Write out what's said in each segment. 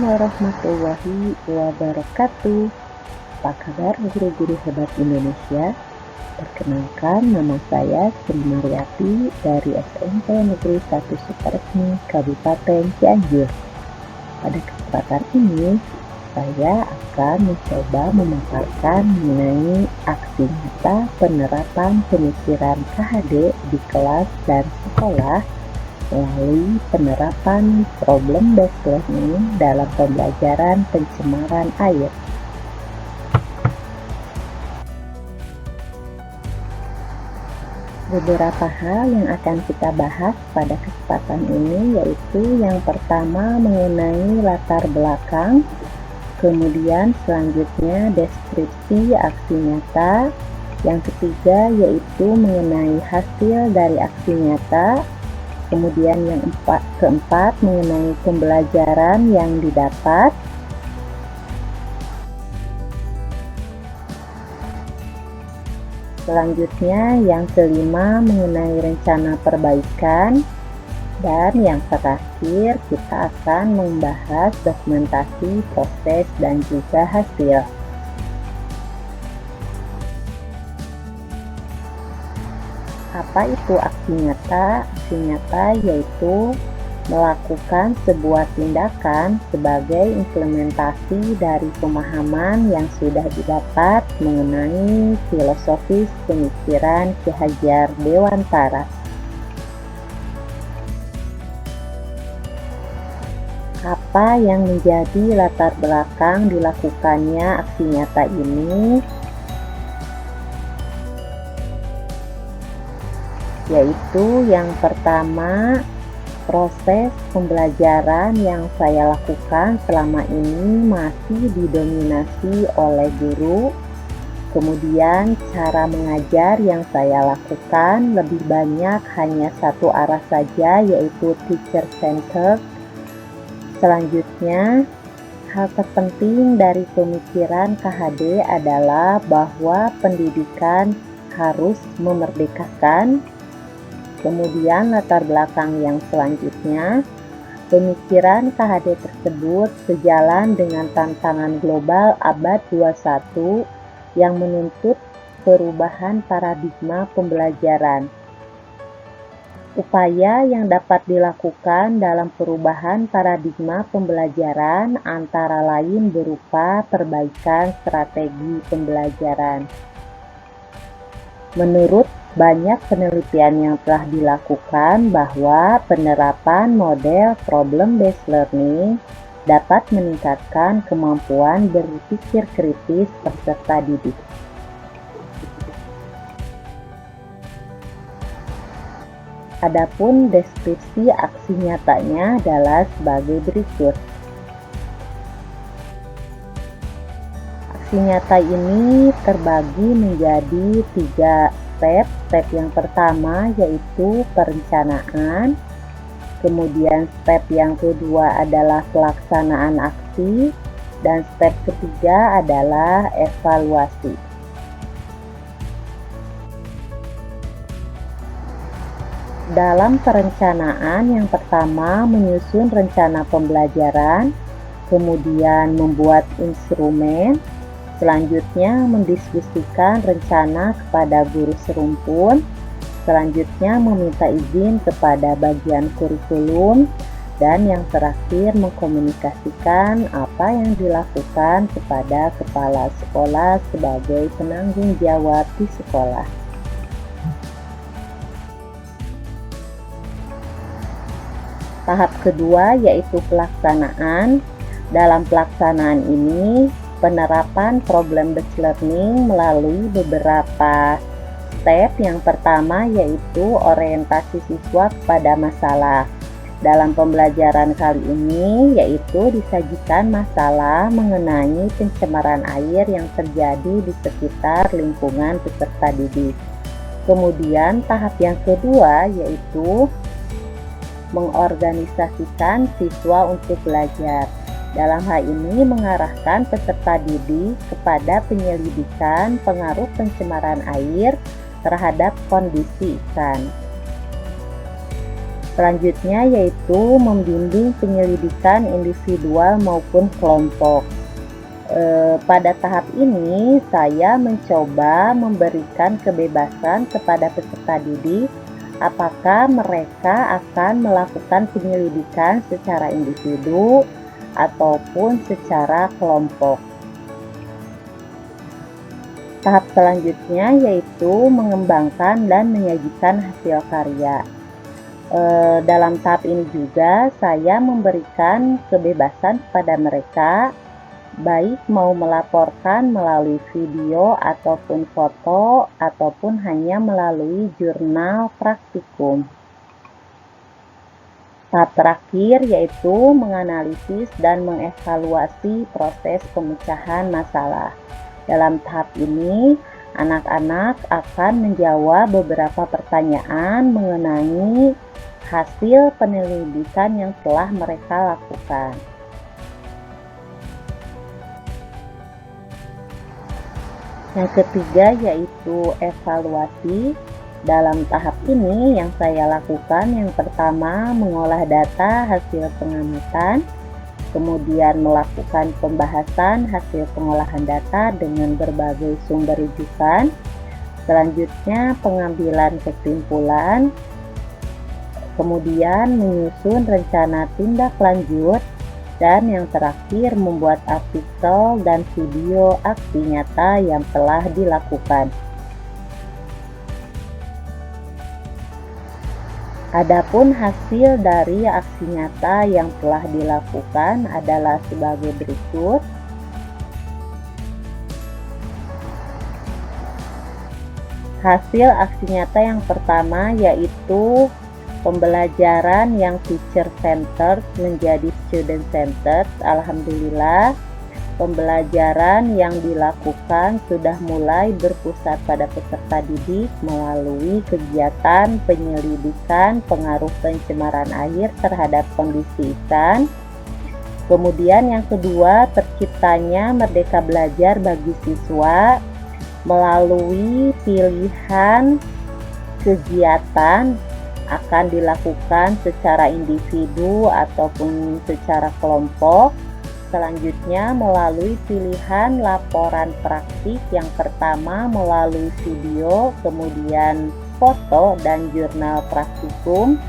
warahmatullahi wabarakatuh. Apa kabar guru-guru hebat Indonesia? Perkenalkan, nama saya Sri Mariati dari SMP Negeri 1 Sukaresmi, Kabupaten Cianjur. Pada kesempatan ini, saya akan mencoba memaparkan mengenai aksi nyata penerapan pemikiran KHD di kelas dan sekolah melalui penerapan problem based learning dalam pembelajaran pencemaran air. Beberapa hal yang akan kita bahas pada kesempatan ini yaitu yang pertama mengenai latar belakang, kemudian selanjutnya deskripsi aksi nyata, yang ketiga yaitu mengenai hasil dari aksi nyata, kemudian yang keempat mengenai pembelajaran yang didapat, selanjutnya yang kelima mengenai rencana perbaikan, dan yang terakhir kita akan membahas dokumentasi proses dan juga hasil. Apa itu aksi nyata? Aksi nyata yaitu melakukan sebuah tindakan sebagai implementasi dari pemahaman yang sudah didapat mengenai filosofis pemikiran Ki Hajar Dewantara. Apa yang menjadi latar belakang dilakukannya aksi nyata ini? Yaitu yang pertama, proses pembelajaran yang saya lakukan selama ini masih didominasi oleh guru. Kemudian cara mengajar yang saya lakukan lebih banyak hanya satu arah saja, yaitu teacher centered. Selanjutnya, hal terpenting dari pemikiran KHD adalah bahwa pendidikan harus memerdekakan. Kemudian latar belakang yang selanjutnya, pemikiran KHD tersebut sejalan dengan tantangan global abad 21 yang menuntut perubahan paradigma pembelajaran. Upaya yang dapat dilakukan dalam perubahan paradigma pembelajaran antara lain berupa perbaikan strategi pembelajaran. Menurut banyak penelitian yang telah dilakukan bahwa penerapan model problem based learning dapat meningkatkan kemampuan berpikir kritis peserta didik. Adapun deskripsi aksi nyatanya adalah sebagai berikut. Aksi nyata ini terbagi menjadi 3 step. Step yang pertama yaitu perencanaan, kemudian step yang kedua adalah pelaksanaan aksi, dan step ketiga adalah evaluasi. Dalam perencanaan, yang pertama menyusun rencana pembelajaran, kemudian membuat instrumen, selanjutnya mendiskusikan rencana kepada guru serumpun, selanjutnya meminta izin kepada bagian kurikulum, dan yang terakhir mengkomunikasikan apa yang dilakukan kepada kepala sekolah sebagai penanggung jawab di sekolah. Tahap kedua yaitu pelaksanaan. Dalam pelaksanaan ini, penerapan problem based learning melalui beberapa step. Yang pertama yaitu orientasi siswa kepada masalah. Dalam pembelajaran kali ini yaitu disajikan masalah mengenai pencemaran air yang terjadi di sekitar lingkungan peserta didik. Kemudian tahap yang kedua yaitu mengorganisasikan siswa untuk belajar. Dalam hal ini mengarahkan peserta didik kepada penyelidikan pengaruh pencemaran air terhadap kondisi ikan. Selanjutnya yaitu membimbing penyelidikan individual maupun kelompok. Pada tahap ini saya mencoba memberikan kebebasan kepada peserta didik apakah mereka akan melakukan penyelidikan secara individu ataupun secara kelompok. Tahap selanjutnya yaitu mengembangkan dan menyajikan hasil karya. Dalam tahap ini juga saya memberikan kebebasan kepada mereka, baik mau melaporkan melalui video ataupun foto ataupun hanya melalui jurnal praktikum. Tahap terakhir yaitu menganalisis dan mengevaluasi proses pemecahan masalah. Dalam tahap ini, anak-anak akan menjawab beberapa pertanyaan mengenai hasil penyelidikan yang telah mereka lakukan. Yang ketiga yaitu evaluasi. Dalam tahap ini yang saya lakukan yang pertama mengolah data hasil pengamatan, kemudian melakukan pembahasan hasil pengolahan data dengan berbagai sumber rujukan, selanjutnya pengambilan kesimpulan, kemudian menyusun rencana tindak lanjut, dan yang terakhir membuat artikel dan video aksi nyata yang telah dilakukan. Adapun hasil dari aksi nyata yang telah dilakukan adalah sebagai berikut. Hasil aksi nyata yang pertama yaitu pembelajaran yang teacher centered menjadi student centered. Alhamdulillah, pembelajaran yang dilakukan sudah mulai berpusat pada peserta didik melalui kegiatan penyelidikan pengaruh pencemaran air terhadap kondisi ikan. Kemudian yang kedua, terciptanya Merdeka Belajar bagi siswa melalui pilihan kegiatan akan dilakukan secara individu ataupun secara kelompok. Selanjutnya melalui pilihan laporan praktik yang pertama melalui video, kemudian foto dan jurnal praktikum.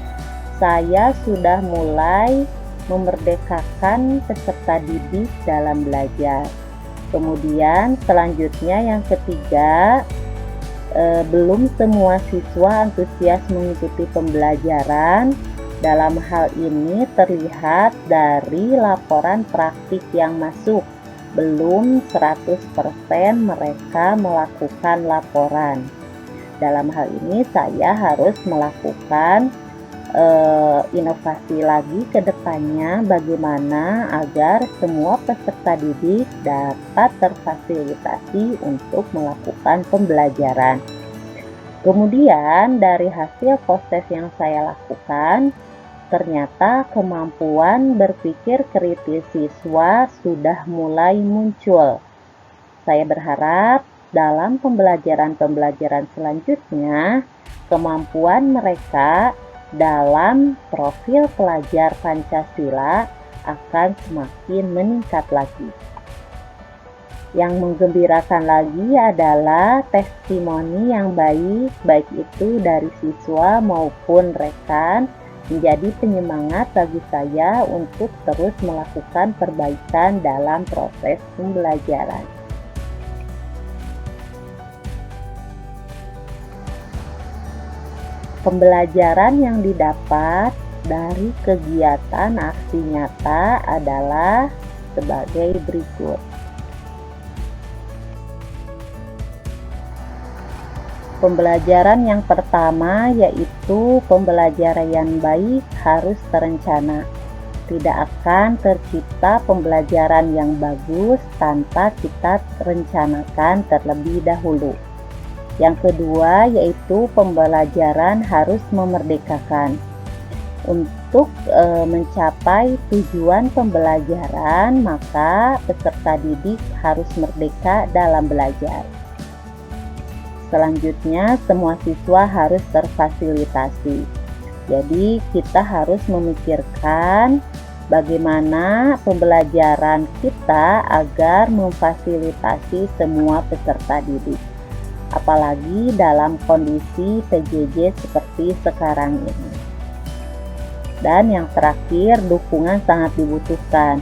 Saya sudah mulai memerdekakan peserta didik dalam belajar. Kemudian selanjutnya yang ketiga, belum semua siswa antusias mengikuti pembelajaran. Dalam hal ini terlihat dari laporan praktik yang masuk, belum 100% mereka melakukan laporan. Dalam hal ini saya harus melakukan inovasi lagi ke depannya bagaimana agar semua peserta didik dapat terfasilitasi untuk melakukan pembelajaran. Kemudian dari hasil proses yang saya lakukan, ternyata kemampuan berpikir kritis siswa sudah mulai muncul. Saya berharap dalam pembelajaran selanjutnya, kemampuan mereka dalam profil pelajar Pancasila akan semakin meningkat lagi. Yang menggembirakan lagi adalah testimoni yang baik itu dari siswa maupun rekan, menjadi penyemangat bagi saya untuk terus melakukan perbaikan dalam proses pembelajaran. Pembelajaran yang didapat dari kegiatan aksi nyata adalah sebagai berikut. Pembelajaran yang pertama yaitu pembelajaran yang baik harus terencana. Tidak akan tercipta pembelajaran yang bagus tanpa kita rencanakan terlebih dahulu. Yang kedua yaitu pembelajaran harus memerdekakan. Untuk mencapai tujuan pembelajaran, maka peserta didik harus merdeka dalam belajar. Selanjutnya, semua siswa harus terfasilitasi. Jadi kita harus memikirkan bagaimana pembelajaran kita agar memfasilitasi semua peserta didik, apalagi dalam kondisi PJJ seperti sekarang ini. Dan yang terakhir, dukungan sangat dibutuhkan.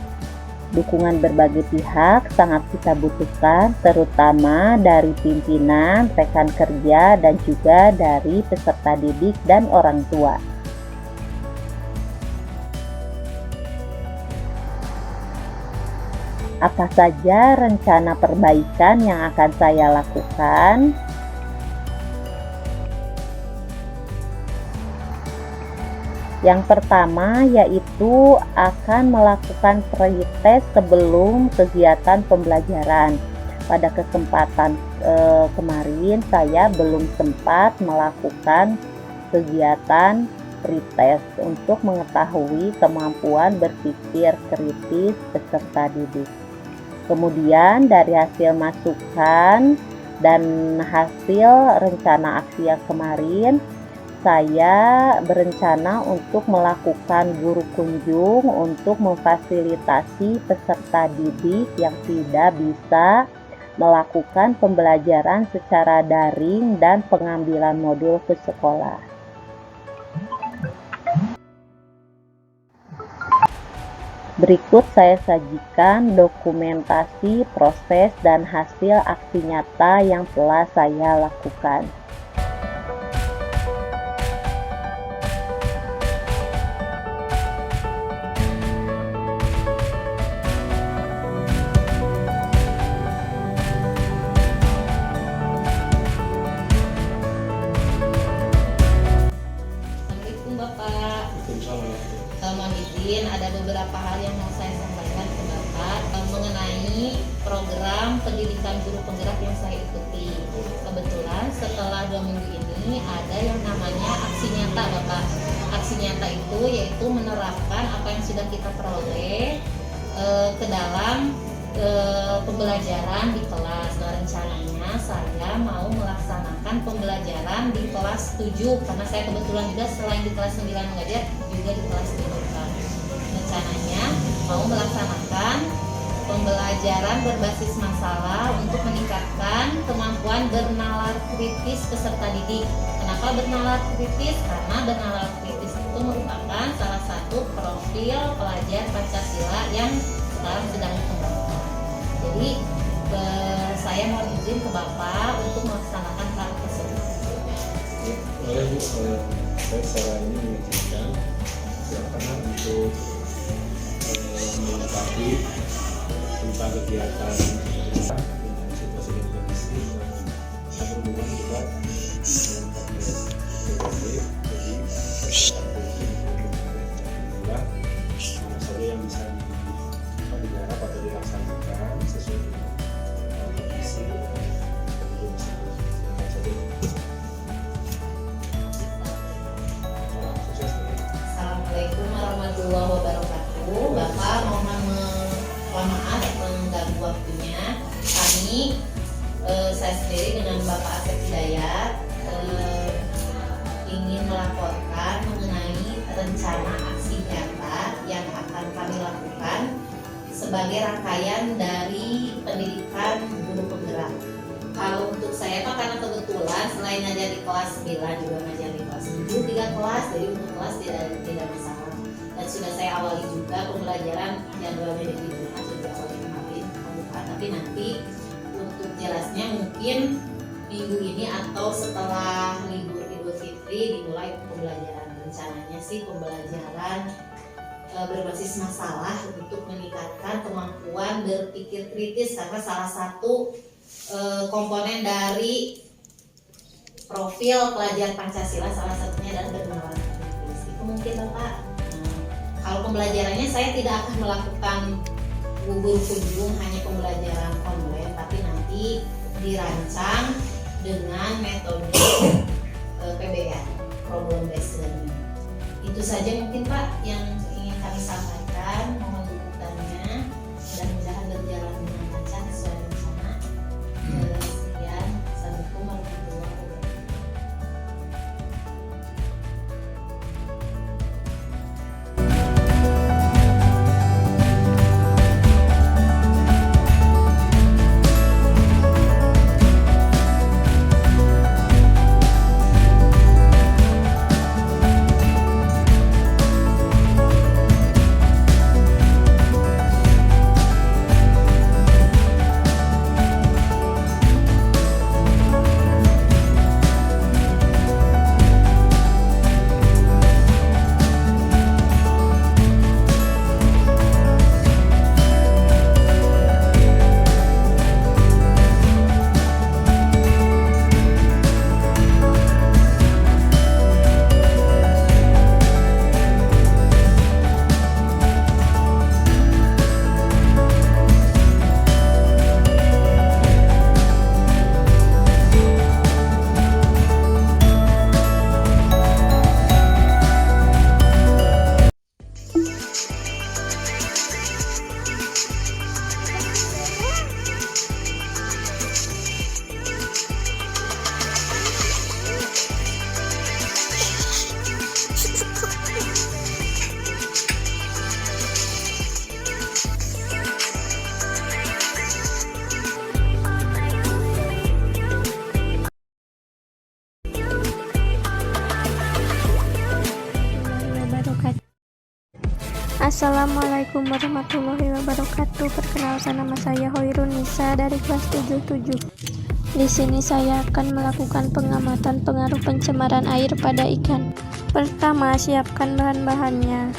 Dukungan berbagai pihak sangat kita butuhkan, terutama dari pimpinan, rekan kerja, dan juga dari peserta didik dan orang tua. Apa saja rencana perbaikan yang akan saya lakukan? Yang pertama yaitu akan melakukan pretest sebelum kegiatan pembelajaran. Pada kesempatan kemarin saya belum sempat melakukan kegiatan pretest untuk mengetahui kemampuan berpikir kritis peserta didik. Kemudian dari hasil masukan dan hasil rencana aksi yang kemarin, saya berencana untuk melakukan guru kunjung untuk memfasilitasi peserta didik yang tidak bisa melakukan pembelajaran secara daring dan pengambilan modul ke sekolah. Berikut saya sajikan dokumentasi proses dan hasil aksi nyata yang telah saya lakukan. Mohon izin, ada beberapa hal yang mau saya sampaikan ke Bapak mengenai program pendidikan guru penggerak yang saya ikuti. Kebetulan setelah 2 minggu ini ada yang namanya aksi nyata, Bapak. Aksi nyata itu yaitu menerapkan apa yang sudah kita peroleh ke dalam pembelajaran di kelas. Dan rencananya saya mau melaksanakan pembelajaran di kelas 7 karena saya kebetulan juga selain di kelas 9 mengajar juga di kelas 7. Rencananya mau melaksanakan pembelajaran berbasis masalah untuk meningkatkan kemampuan bernalar kritis peserta didik. Kenapa bernalar kritis? Karena bernalar kritis itu merupakan salah satu profil pelajar Pancasila yang sekarang sedang dikembangkan. Jadi saya mohon izin ke Bapak untuk melaksanakan hal tersebut. Boleh Bu, saya secara ini mengizinkan silakan untuk melengkapi tentang kegiatan dengan situasi dan kondisi yang berhubungan juga dengan proses PJJ. Jadi mana saja yang bisa digarap atau dilaksanakan sesuai dengan kondisi. Assalamualaikum warahmatullahi wabarakatuh. Bapak mohon maaf mengganggu waktunya. Saya sendiri dengan Bapak Asep Hidayat ingin melaporkan mengenai rencana aksi nyata yang akan kami lakukan sebagai rangkaian dari pendidikan guru penggerak. Kalau untuk saya Pak, karena kebetulan selain ngajar di kelas 9 juga ngajar di kelas 7, 3 kelas, jadi untuk kelas tidak masalah. Dan sudah saya awali juga pembelajaran jadwalnya di Jumat sudah awali kemarin pembukaan. Tapi nanti untuk jelasnya mungkin minggu ini atau setelah libur Idul Fitri dimulai pembelajaran. Rencananya sih pembelajaran berbasis masalah untuk meningkatkan kemampuan berpikir kritis karena salah satu komponen dari profil pelajar Pancasila salah satunya adalah bernalar kritis. Itu mungkin Bapak. Kalau pembelajarannya saya tidak akan melakukan guru kunjung hanya pembelajaran online, tapi nanti dirancang dengan metode PBL, problem based learning. Itu saja mungkin Pak yang ingin kami sampaikan. Mohon dukungannya, mudah-mudahan berjalan dengan lancar sesuai rencana. Sekian, assalamualaikum warahmatullahi wabarakatuh. Assalamualaikum warahmatullahi wabarakatuh. Perkenalkan, nama saya Hoirun Nisa dari kelas 77. Di sini saya akan melakukan pengamatan pengaruh pencemaran air pada ikan. Pertama, siapkan bahan-bahannya.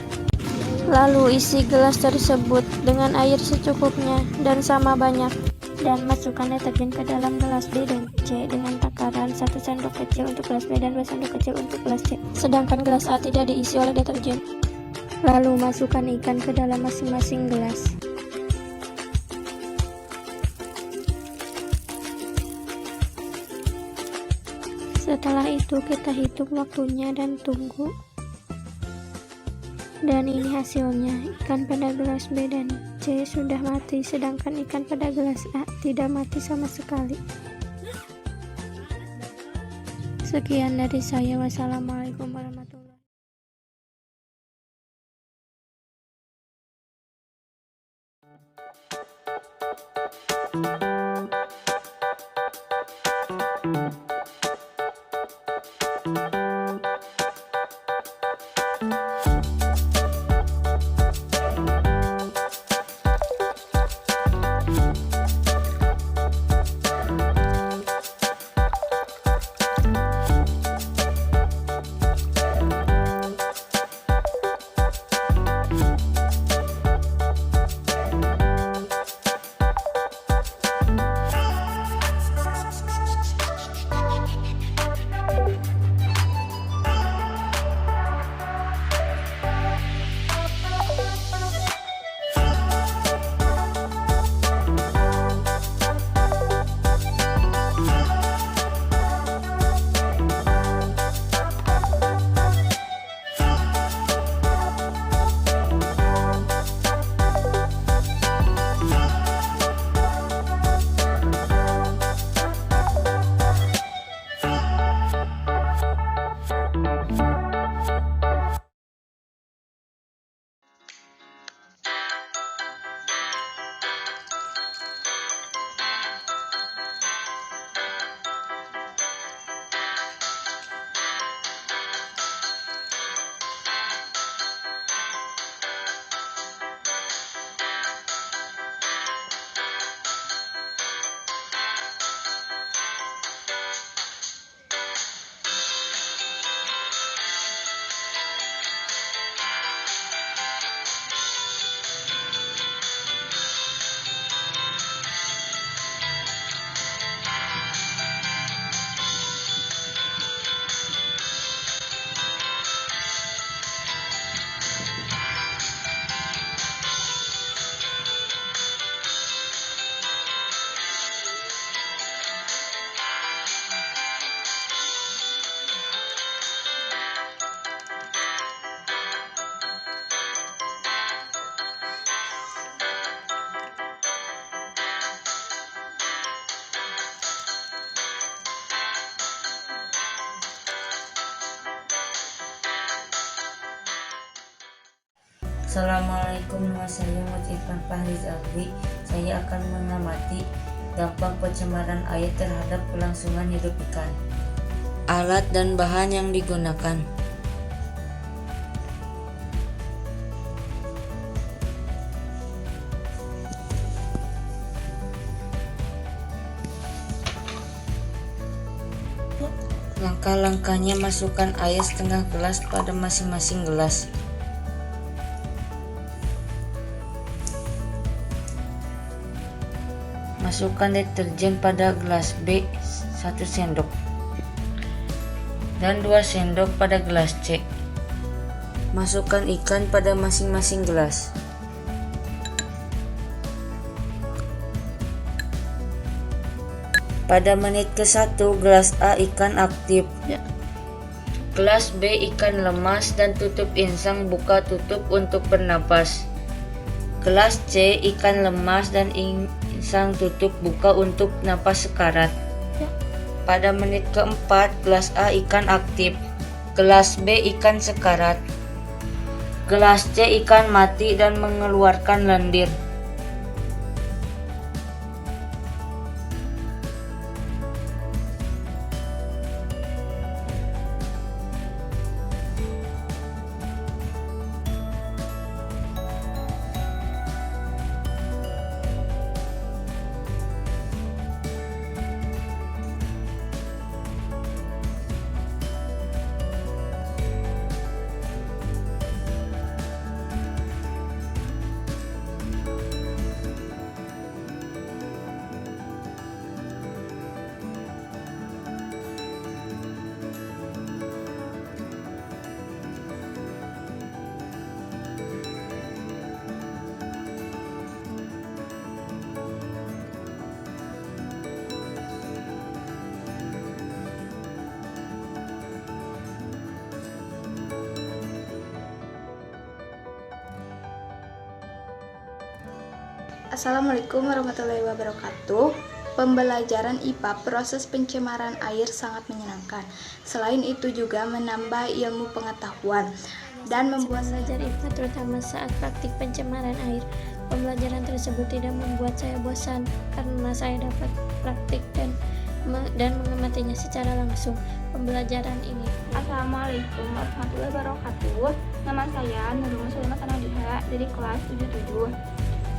Lalu isi gelas tersebut dengan air secukupnya dan sama banyak. Dan masukkan deterjen ke dalam gelas B dan C dengan takaran 1 sendok kecil untuk gelas B dan 2 sendok kecil untuk gelas C. Sedangkan gelas A tidak diisi oleh deterjen. Lalu masukkan ikan ke dalam masing-masing gelas. Setelah itu kita hitung waktunya dan tunggu. Dan ini hasilnya, ikan pada gelas B dan C sudah mati, sedangkan ikan pada gelas A tidak mati sama sekali. Sekian dari saya, wassalamualaikum warahmatullahi Assalamualaikum, nama saya Mutifan Fahriz Aldi. Saya akan mengamati dampak pencemaran air terhadap kelangsungan hidup ikan. Alat dan bahan yang digunakan. Langkah-langkahnya: masukkan air setengah gelas pada masing-masing gelas. Masukkan deterjen pada gelas B 1 sendok dan 2 sendok pada gelas C. Masukkan ikan pada masing-masing gelas. Pada menit ke-1 gelas A ikan aktif. Gelas B ikan lemas dan tutup insang buka tutup untuk bernapas. Gelas C ikan lemas dan insang tutup buka untuk napas sekarat. Pada menit ke-4 gelas A ikan aktif. Gelas B ikan sekarat. Gelas C ikan mati dan mengeluarkan lendir. Assalamualaikum warahmatullahi wabarakatuh. Pembelajaran IPA, proses pencemaran air sangat menyenangkan. Selain itu juga menambah ilmu pengetahuan dan membuat belajar IPA terutama saat praktik pencemaran air. Pembelajaran tersebut tidak membuat saya bosan karena saya dapat praktik dan mengamatinya secara langsung. Pembelajaran ini. Assalamualaikum warahmatullahi wabarakatuh. Nama saya Nurul Sulaiman Sanadiha dari kelas 77.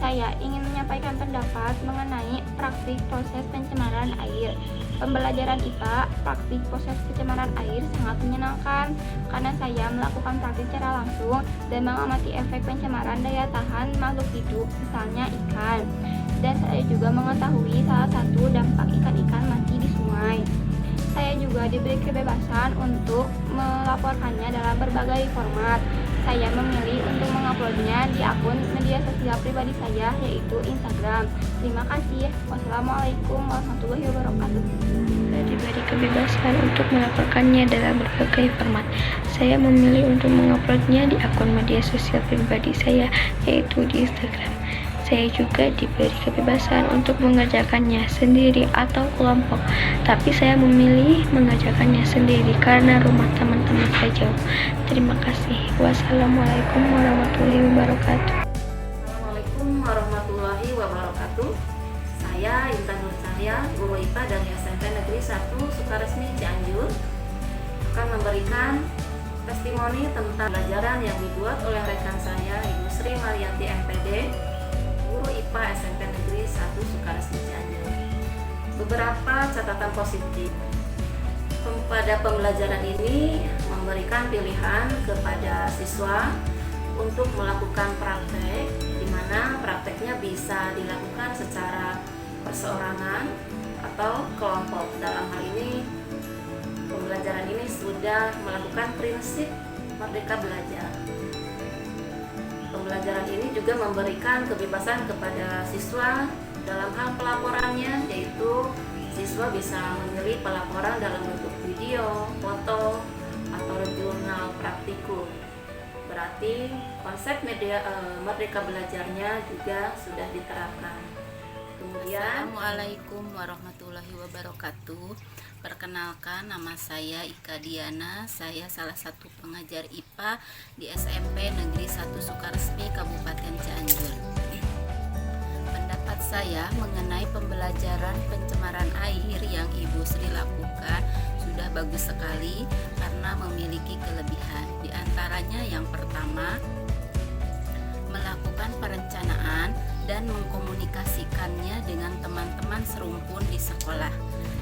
Saya ingin menyampaikan pendapat mengenai praktik proses pencemaran air. Pembelajaran IPA, praktik proses pencemaran air sangat menyenangkan karena saya melakukan praktik secara langsung dan mengamati efek pencemaran daya tahan makhluk hidup, misalnya ikan. Dan saya juga mengetahui salah satu dampak ikan-ikan mati di sungai. Saya juga diberi kebebasan untuk melaporkannya dalam berbagai format. Saya memilih untuk menguploadnya di akun media sosial pribadi saya, yaitu Instagram. Terima kasih. Wassalamualaikum warahmatullahi wabarakatuh. Saya diberi kebebasan untuk melaporkannya dalam berbagai format. Saya memilih untuk menguploadnya di akun media sosial pribadi saya, yaitu di Instagram. Saya juga diberi kebebasan untuk mengerjakannya sendiri atau kelompok, tapi saya memilih mengerjakannya sendiri karena rumah teman-teman saya jauh. Terima kasih. Wassalamualaikum warahmatullahi wabarakatuh. Assalamualaikum warahmatullahi wabarakatuh. Saya Intan Nur Cahya, guru IPA dari SMP Negeri 1 Sukaresmi Cianjur, akan memberikan testimoni tentang pelajaran yang dibuat oleh rekan saya, Ibu Sri Mariati MPD, guru IPA SMP Negeri 1 Sukaresmi Cianjur. Beberapa catatan positif. Pada pembelajaran ini memberikan pilihan kepada siswa untuk melakukan praktek, di mana prakteknya bisa dilakukan secara perseorangan atau kelompok. Dalam hal ini, pembelajaran ini sudah melakukan prinsip merdeka belajar. Pembelajaran ini juga memberikan kebebasan kepada siswa dalam hal pelaporannya, yaitu siswa bisa memilih pelaporan dalam bentuk video, foto, atau jurnal praktikum. Berarti konsep merdeka belajarnya juga sudah diterapkan. Kemudian, Assalamualaikum warahmatullahi wabarakatuh. Perkenalkan, nama saya Ika Diana. Saya salah satu pengajar IPA di SMP Negeri 1 Sukaresmi Kabupaten Cianjur. Pendapat saya mengenai pembelajaran pencemaran air yang Ibu Sri lakukan sudah bagus sekali karena memiliki kelebihan. Di antaranya yang pertama, melakukan perencanaan dan mengkomunikasikannya dengan teman-teman serumpun di sekolah.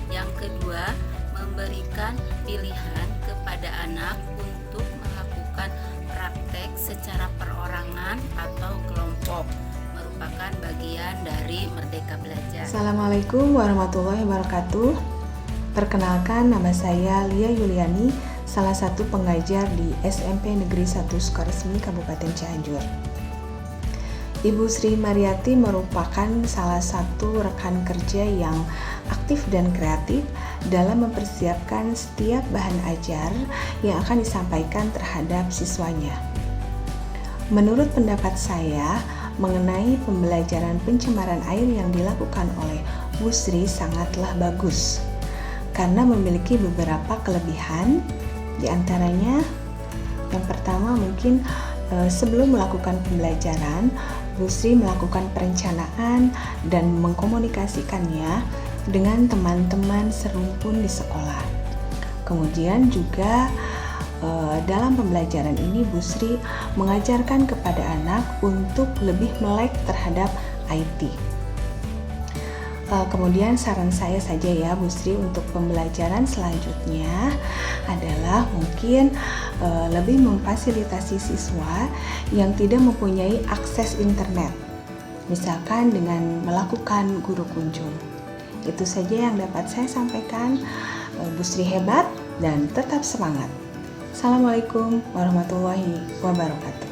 Yang kedua, memberikan pilihan kepada anak untuk melakukan praktek secara perorangan atau kelompok, merupakan bagian dari Merdeka Belajar. Assalamualaikum warahmatullahi wabarakatuh. Perkenalkan, nama saya Lia Yuliani, salah satu pengajar di SMP Negeri 1 Sukaresmi Kabupaten Cianjur. Ibu Sri Mariati merupakan salah satu rekan kerja yang aktif dan kreatif dalam mempersiapkan setiap bahan ajar yang akan disampaikan terhadap siswanya. Menurut pendapat saya, mengenai pembelajaran pencemaran air yang dilakukan oleh Bu Sri sangatlah bagus karena memiliki beberapa kelebihan. Di antaranya, yang pertama mungkin sebelum melakukan pembelajaran, Bu Sri melakukan perencanaan dan mengkomunikasikannya dengan teman-teman serumpun di sekolah. Kemudian juga dalam pembelajaran ini Bu Sri mengajarkan kepada anak untuk lebih melek terhadap IT. Kemudian saran saya saja ya Bu Sri untuk pembelajaran selanjutnya adalah mungkin lebih memfasilitasi siswa yang tidak mempunyai akses internet, misalkan dengan melakukan guru kunjung. Itu saja yang dapat saya sampaikan. Bu Sri hebat dan tetap semangat. Assalamualaikum warahmatullahi wabarakatuh.